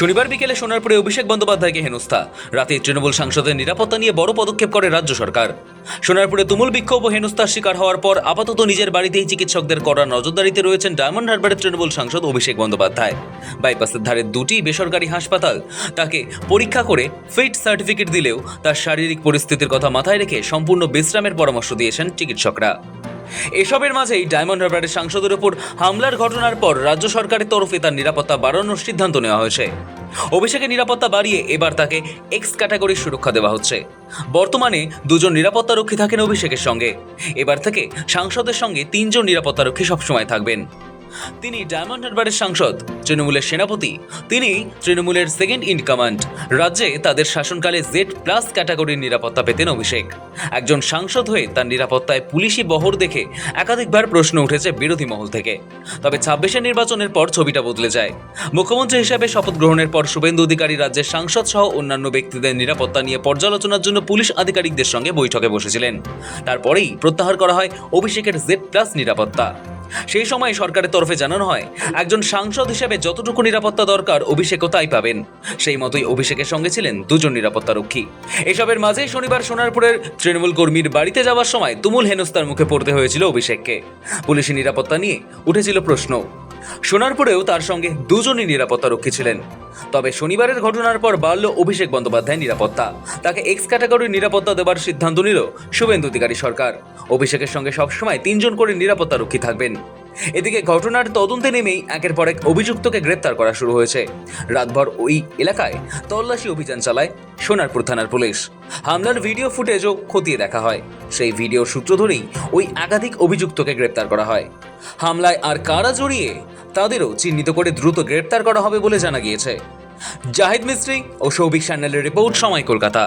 শনিবার বিকেলে সোনারপুরে অভিষেক বন্দ্যোপাধ্যায়কে হেনস্থা। রাতে তৃণমূল সাংসদের নিরাপত্তা নিয়ে বড় পদক্ষেপ করে রাজ্য সরকার। সোনারপুরে তুমুল বিক্ষোভ ও হেনস্থার শিকার হওয়ার পর আপাতত নিজের বাড়িতেই চিকিৎসকদের কড়া নজরদারিতে রয়েছেন ডায়মন্ড হারবারের তৃণমূল সাংসদ অভিষেক বন্দ্যোপাধ্যায়। বাইপাসের ধারে দুটি বেসরকারি হাসপাতাল তাকে পরীক্ষা করে ফিট সার্টিফিকেট দিলেও তার শারীরিক পরিস্থিতির কথা মাথায় রেখে সম্পূর্ণ বিশ্রামের পরামর্শ দিয়েছেন চিকিৎসকরা। এসবের মাঝেই ডায়মন্ড হারবারের সাংসদের উপর হামলার ঘটনার পর রাজ্য সরকারের তরফে তার নিরাপত্তা বাড়ানোর সিদ্ধান্ত নেওয়া হয়েছে। অভিষেকের নিরাপত্তা বাড়িয়ে এবার তাকে এক্স ক্যাটাগরির সুরক্ষা দেওয়া হচ্ছে। বর্তমানে দুজন নিরাপত্তারক্ষী থাকেন অভিষেকের সঙ্গে। এবার থেকে সাংসদের সঙ্গে তিনজন নিরাপত্তারক্ষী সবসময় থাকবেন। তিনি ডায়মন্ড হারবারের সাংসদ, তৃণমূলের সেনাপতি, তিনি তৃণমূলের সেকেন্ড ইন কমান্ড। রাজ্যে তাদের শাসনকালে Z+ ক্যাটাগরির নিরাপত্তা পেতেন অভিষেক। একজন সাংসদ হয়ে তার নিরাপত্তায় পুলিশি বহর দেখে একাধিকবার প্রশ্ন উঠেছে বিরোধী মহল থেকে। তবে 26-এর নির্বাচনের পর ছবিটা বদলে যায়। মুখ্যমন্ত্রী হিসেবে শপথ গ্রহণের পর শুভেন্দু অধিকারী রাজ্যের সাংসদ সহ অন্যান্য ব্যক্তিদের নিরাপত্তা নিয়ে পর্যালোচনার জন্য পুলিশ আধিকারিকদের সঙ্গে বৈঠকে বসেছিলেন। তারপরেই প্রত্যাহার করা হয় অভিষেকের Z+ নিরাপত্তা। সেই সময় সরকারের তরফে জানানো হয়, একজন সাংসদ হিসেবে যতটুকু নিরাপত্তা দরকার অভিষেকও তাই পাবেন। সেই মতোই অভিষেকের সঙ্গে ছিলেন দুজন নিরাপত্তারক্ষী। এসবের মাঝেই শনিবার সোনারপুরের তৃণমূল কর্মীর বাড়িতে যাওয়ার সময় তুমুল হেনস্থার মুখে পড়তে হয়েছিল অভিষেককে। পুলিশি নিরাপত্তা নিয়ে উঠেছিল প্রশ্ন। সোনারপুরেও তার সঙ্গে দুজনই নিরাপত্তারক্ষী ছিলেন। তবে শনিবারের ঘটনার পর বাড়ল অভিষেক বন্দ্যোপাধ্যায়ের নিরাপত্তা। তাকে এক্স ক্যাটাগরির নিরাপত্তা দেওয়ার সিদ্ধান্ত নিল শুভেন্দু অধিকারী সরকার। অভিষেকের সঙ্গে সবসময় তিনজন করে নিরাপত্তারক্ষী থাকবেন। এদিকে ঘটনার তদন্তে নেমেই একের পর এক অভিযুক্তকে গ্রেপ্তার করা শুরু হয়েছে। রাতভর ওই এলাকায় তল্লাশি অভিযান চালায় সোনারপুর থানার পুলিশ। হামলার ভিডিও ফুটেজও খতিয়ে দেখা হয়। সেই ভিডিও সূত্র ধরেই ওই একাধিক অভিযুক্তকে গ্রেপ্তার করা হয়। হামলায় আর কারা জড়িয়ে তাদেরও চিহ্নিত করে দ্রুত গ্রেপ্তার করা হবে বলে জানা গিয়েছে। জাহিদ মিস্ত্রি ও সৌভিক সান্যালের রিপোর্ট, সময় কলকাতা।